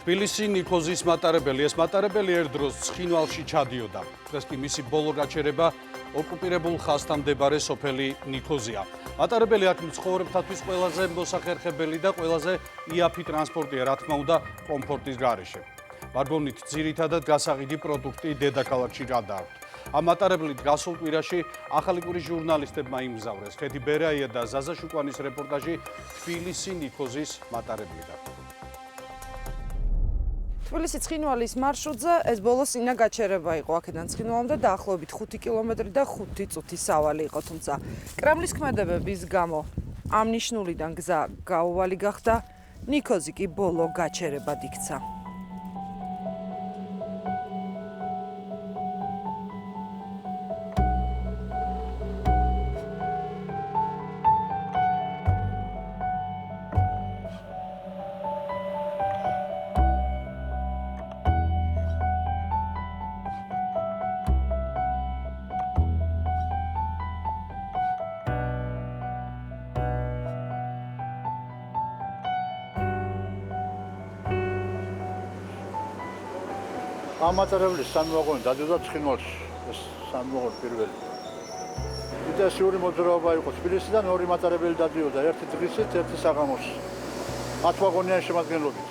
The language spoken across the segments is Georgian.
თბილისი ნიქოზის მატარებელი. ეს მატარებელი ერთ დროს ცხინვალში ჩადიოდა. დღეს კი მისი ბოლო გაჩერება ოკუპირებულ ხაზთან მდებარე სოფელი ნიქოზია. მატარებელი აქ მცხოვრებთათვის ყველაზე მოსახერხებელი და ყველაზე იაფი ტრანსპორტია, რა თქმა უნდა, კომფორტის გარეშე. ვაგონით ძირითადად გასაყიდი პროდუქტი დედაქალაქში გადააქვთ. ამ მატარებლით გასულ კვირაში ახალი კვირის ჟურნალისტებმა იმგზავრეს. ხეთი ბერაია და ზაზა შუკვანის რეპორტაჟი თბილისი ნიქოზის მატარებლიდან. თბილისი ცხინვალის მარშრუტზე ეს ბოლო სინა გაჩერება იყო. აქედან ცხინვალამდე დაახლოებით 5 კილომეტრი და 5 წუთის სავალი იყო, თუმცა კრემლის ქმედებების გამო ამ ნიშნულიდან გზა გაუვალი გახდა, ნიქოზი კი ბოლო გაჩერებად იქცა. ამ მატარებლის სამი ვაგონი დადიოდა ცხინვალში. ეს სამი ვაგონი პირველი. ინტენსიური მოძრაობა იყო თბილისიდან, ორი მატარებელი დადიოდა, ერთი დღისით, ერთი საღამოსი. 10 ვაგონიანი შემადგენლობით.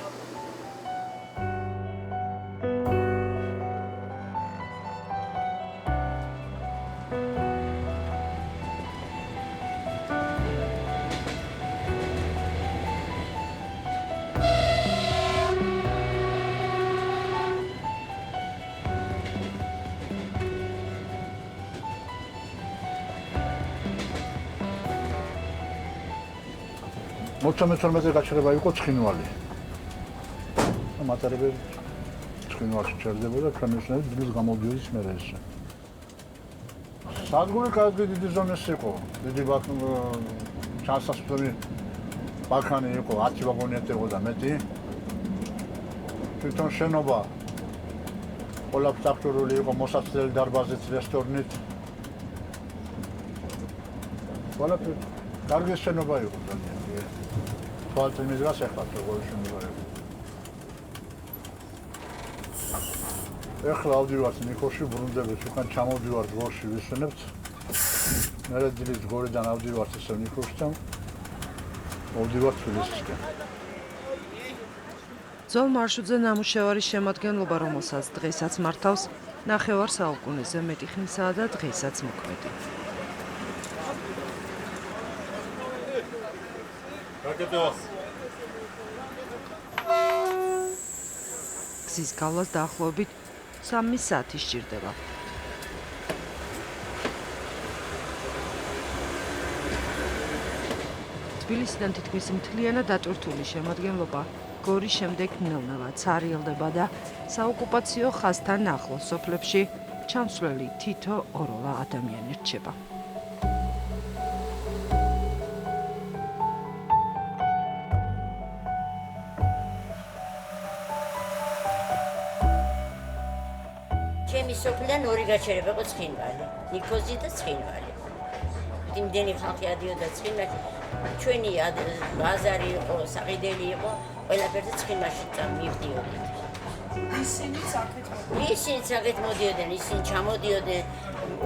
მოწამეთორმეტე გაჩერება იყო ცხინვალი. მატარებელი ცხინვალში ჩერდებოდა, ქრემლისნაირად დილის გამოდიოდის მერე ესე. სადგური კარგი დიდი ზონეს იყო. დიდი ჩასასვლელი ბაქანი იყო, 10 ვაგონი ეტევოდა მეტი. თვითონ შენობა ყველაფრ დახურული იყო მოსაცდელი დარბაზით, რესტორნით. ყველაფერი კარგი შენობა იყო ძალიან. თვალწინ მისგას ეხლა როგორი შემოგვარება. ეხლა ავდივართ ნიქოზში ბრუნდებით, უკან ჩამოვდივართ გორში ვისვენებთ. მერე დილის გორიდან ავდივართ ისევ ნიქოზთან. მოვდივართ თბილისისკენ. ძველ მარშრუტზე ნამუშევარის შემადგენლობა, რომელსაც დღესაც მართავს, 9 საუკუნეზე მეტი ხნისაა და დღესაც მოქმედი. გზის გავლას დაახლოებით 3 საათი სჭირდება. თბილისიდან თითქმის მთლიანად დატვირთული შემადგენლობა გორის შემდეგ ნელ-ნელა ცარიელდება და საოკუპაციო ხაზთან ახლოს სოფლებში ჩამსვლელი თითო ოროლა ადამიანი რჩება. ჩემი სოფლიდან ორი გაჩერება იყო ცხინვალი, ნიქოზი და ცხინვალი. იმდენი ხალხი ადიოდა ცხინვალში. ჩვენი ბაზარი იყო, საყიდელი იყო, ყველაფერზე ცხინვალში მივდიოდით. ისინიც აქეთ მოდიოდნენ, ისინი ჩამოდიოდნენ.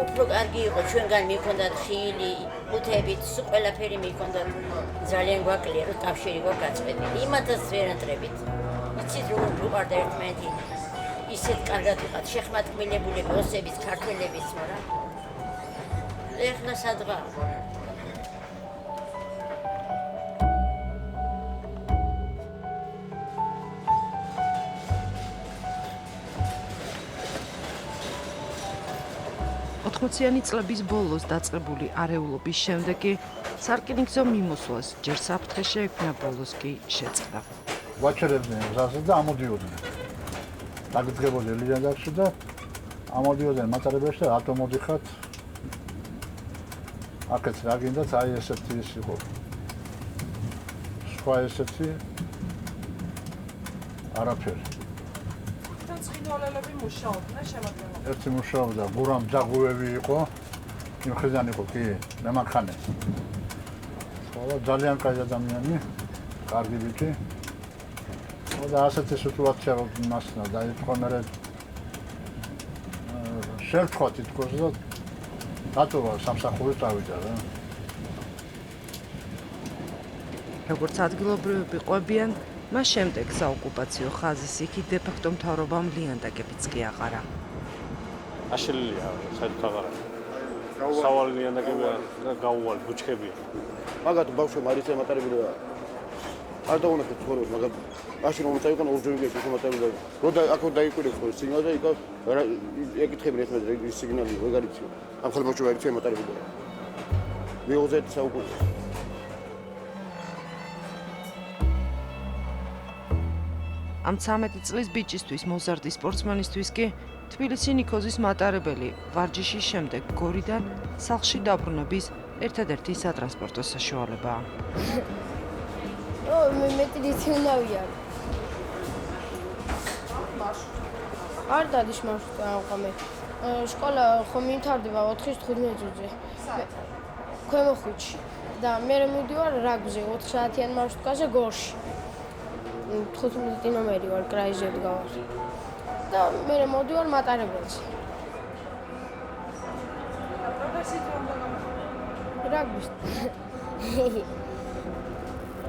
უფრო კარგი იყო, ჩვენგან მიქონდათ ხილი, ყუთებით, სულ ყველაფერი მიქონდათ. ძალიან გვაკლია, რომ კავშირი გვაგაწყვეტილი. იმათაც ვერ ატრებით. იცით როგორ უყარდა ერთმანეთი. ისეთ კარგად ვიყავთ შეხმატკილებულები, ოსების, ქართველების, მაგრამ ეხლა სადღა. ოთხმოციანი წლების ბოლოს დაწყებული არეულობის შემდეგ კი სარკინიგზო მიმოსვლას ჯერ საფრთხეში ექმნა, ბოლოს კი შეწყდა. ვაჩერებდნენ გზაზე და ამოდიოდნენ. დაგდგებოდი ლიანდაკში და ამოდიოდნენ მატარებელში და რატომ მოდიხართ? აქეთ რა გინდათ, აი ესეთი ის იყო. სხვა ესეთი არაფერი. თან ცხინვალელები მუშაობდნენ შემადგენლობაში. ერთი მუშაობდა, გურამ ძაღუევი იყო, იმხედან იყო კი მემანქანე. ხოლო ძალიან კაი ადამიანი, კარგი ბიჭი. და ასეთი სიტუაცია მასნა დაიწყო მე შევთქვა თითქოს და დატოვა სამსახური წავიდა რა. როგორც ადგილობრივები ყვებიან, მას შემდეგ საოკუპაციო ხაზის იქით დე-ფაქტო მთავრობამ ლიანდაგებიც კი აყარა. აშლილია საერთოდ აღარა. სავალი ლიანდაგებია გაუვალ ბუჩქებია. მაგათ ბავშვებმა არის ემატარებელი და არ დაუნახეთ ცხოვრება, მაგრამ მაშინ რომ წაიყვან ორჯერ გეკითხა ემატარებელი და როდა აქ დაიკვირეს ხო სიგნალი და იქ ეკითხებინე ეს მე სიგნალი ვერ გარიცი. ამ ხელმოშოვა არის ემატარებელი. მე-20 საუკუნე ამ 13 წლის ბიჭისთვის მოზარდი სპორტსმენისთვის კი თბილისი ნიქოზის მატარებელი ვარჯიშის შემდეგ გორიდან სახლში დაბრუნების ერთადერთი სატრანსპორტო საშუალებაა. მე მეტრიციონავია. არ დადის მარშრუტი ამყამე. სკოლა ხომ მიმთარდება 4-15 წუთზე. ქვემო ხუთში და მე მივდივარ რაგბზე 4 საათიან მარშრუტკაზე გორში. 15 ნომერი ვარ კრაიზე დგავარ. და მე მოვდივარ მატარებელზე. რაგბის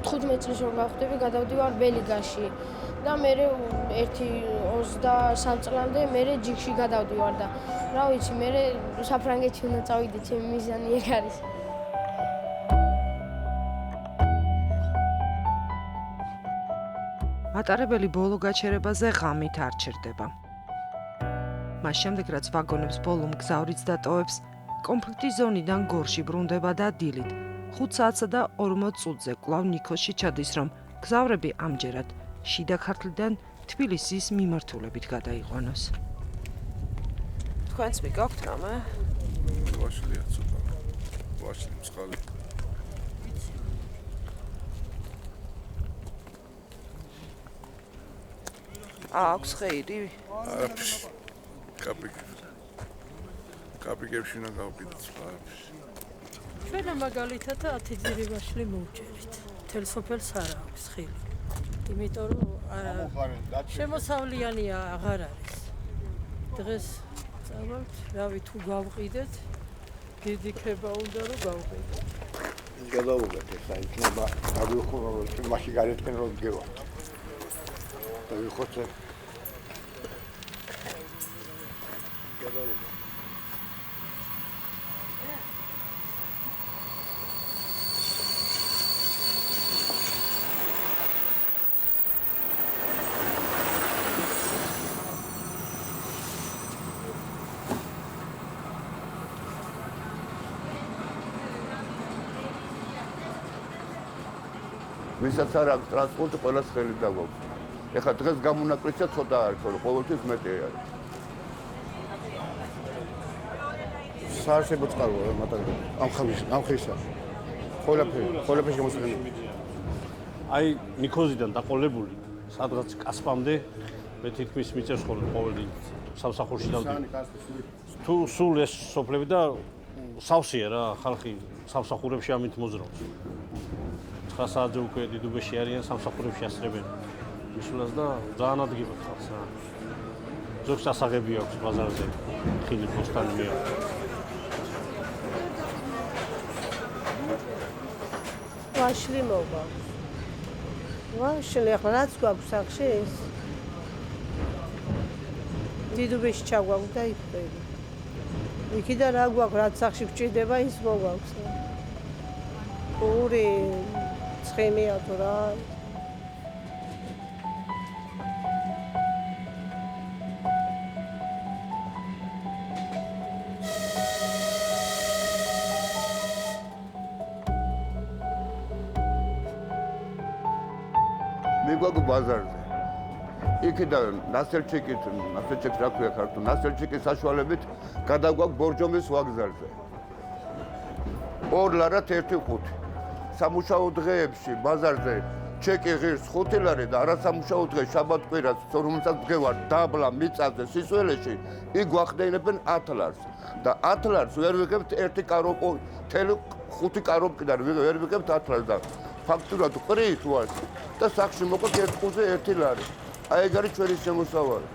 15 წლის რომ გავხდები, გადავდივარ ბელიგაში და მე 1-23 წლამდე მე ჯიგში გადავდივარ და რა ვიცი, მე საფრანგეთში უნდა წავიდე, ჩემი მიზანი ეგ არის. მატარებელი ბოლო გაჩერებაზე ღამით არ ჩერდება. მას შემდეგ რაც ვაგონებს ბოლო მგზავრიც დატოვებს, კონფლიქტის ზონიდან გორში ბრუნდება და დილით 5 საათსა და 40 წუთზე კვლავ ნიქოზში ჩადის, რომ გზავრები ამჯერად შიდა ქართლიდან თბილისის მიმართულებით გადაიყვანოს. თქვენც მიგაქვთ რამე? ვაშლია ცოტა. ვაშლი მსხალი. აქვს ხეირი? არაფერს. კაპიკებში უნდა გავყიდოთ სპარფს. ჩვენ მაგალითად 10 ძირი ვაშლი მოვჭერით. თელ სოფელს არ აქვს ხილი. იმიტომ რომ შემოსავლიანია აღარ არის. დღეს წავალთ, რავი თუ გავყიდეთ, გიდიქება უნდა რომ გავყიდეთ. გადავუგეთ ეს აი იქნება აგვიხო მაშინ გარეთკენ რომ გევა. და ვიხოცე ვისაც არ აქვს ტრანსპორტი, ყველას ხელი დაგვაქვს. ეხლა დღეს გამონაკლისია ცოტა არის, ხოლო ყოველთვის მეტი არის. საარსებო წყაროა მატარებელი. ამ ხისა. ყველაფერი გამოსხდები. აი ნიქოზიდან დაყოლებული სადღაც კასპამდე მე თითქმის მიწევს ხოლმე ყოველი სამსახურში დავდივარ. თუ სულ ეს სოფლები და სავსეა რა, ხალხი სამსახურებში ამით მოძრაობს. 9 საათზე უკვე დიდუბეში არიან სამსახურებში ასწრებენ. მისულას და ძალიან ადგილობთ ხალხს რა. ზოგს ასაღები აქვს ბაზარზე, ხილი ბოსტანი მიაქვს. ვაშლი მოვა. ვაშლი ახლა რაც გვაქვს სახში ეს. დიდუბეში ჩაგვაქვს და იქ ვერი. იქიდან რა გვაქვს, რაც სახში გვჭირდება, ის მოგვაქვს. ორი ცხენია თუ რა. მიგვაქვს ბაზარზე. იქიდან ნასელჩიკით რა ქვია ქართულ, ნასელჩიკის საშუალებით გადაგვაქვს ბორჯომის ვაგზალზე. 2 ლარად 1.5. სამუშაო დღეებში ბაზარზე ჩეკი ღირს 5 ლარი და არასამუშაო დღე შაბათ-კვირას, რომელსაც დგევარ დაბლა მიწაზე სისველეში, იქ გვახდენებენ 10 ლარს. და 10 ლარს ვერ ვიღებთ 1 კაროპო, 5 კაროპკიდან ვერ ვიღებთ 10 ლარს და ფაქტურად ყრით ვართ და სახში მოყავთ 1 ყუზე 1 ლარი. აი ეგ არის ჩვენი შემოსავალი.